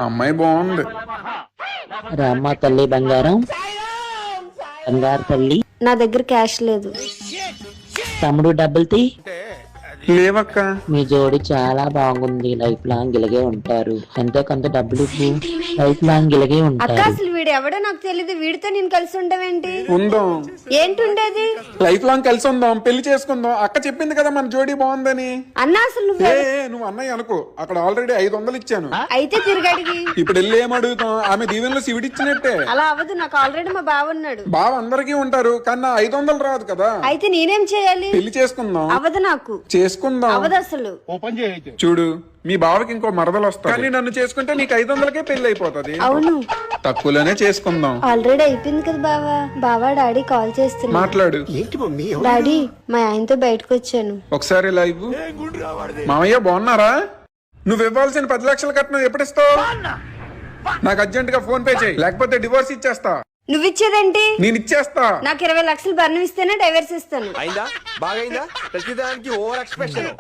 అమ్మాయి బాగుంది. రామ్మ తల్లి బంగారం, బంగారు తల్లి. నా దగ్గర క్యాష్ లేదు. తమ్ముడు డబ్బులు తీ. లేవక్క. మీ జోడి చాలా బాగుంది, లైఫ్ లాంగ్ ఇలాగే ఉంటారు. ఎంతో కొంత డబ్బులు ఇవ్వు, లైఫ్ లాంగ్ ఇలాగే అక్క ఉంటారు. అసలు వీడు ఎవడో నాకు తెలియదు. వీడితో నేను కలిసి ఉండవేంటి? ఉందాం, ఏంటుండేది? లైఫ్ లాంగ్ కలిసి ఉందాం, పెళ్లి చేసుకుందాం. అక్క చెప్పింది కదా మన జోడీ బాగుందని. అన్నా అసలు నువ్వు నువ్వు అన్నయ్య అనుకో, అక్కడ ఆల్రెడీ 500 ఇచ్చాను. అయితే తిరిగడిగి ఇప్పుడు వెళ్ళి ఏం అడుగుతాం? ఆమె దీవెనలో శివుడిచ్చినట్టే. అలా అవ్వదు. నాకు ఆల్రెడీ మా బావ ఉన్నాడు. బావ అందరికీ ఉంటారు, కానీ 500 రాదు కదా. అయితే నేనేం చేయాలి? పెళ్లి చేసుకుందాం. అవ్వదు, నాకు చేసుకుందాం. అవ్వదు అసలు. చూడు, మీ బావకి ఇంకో మరదలు వస్తా, కానీ నన్ను చేసుకుంటే నీకు 500కే పెళ్లి అయిపోతుంది. అవును, తక్కువలోనే చేసుకుందాం. ఆల్రెడీ అయిపోయింది కదా బావా. బావా డాడీ కాల్ చేస్తున్నా. మాట్లాడు. డాడీ, మా ఆయనతో బయటకు వచ్చాను. ఒకసారి లైవ్. మామయ్య బాగున్నారా? నువ్వు ఇవ్వాల్సిన 10 లక్షల కట్నం ఎప్పుడు ఇస్తావు? నాకు అర్జెంట్ గా ఫోన్ పే చేయి, లేకపోతే డివోర్స్ ఇచ్చేస్తా. నువ్విచ్చేదేంటి? నేను ఇచ్చేస్తా. నాకు 20 లక్షలు బర్ణం ఇస్తేనే డైవర్స్ ఇస్తాను. అయిందా? బాగైందా? ప్రతిదానికి ఓవర్ ఎక్స్ప్రెషన్.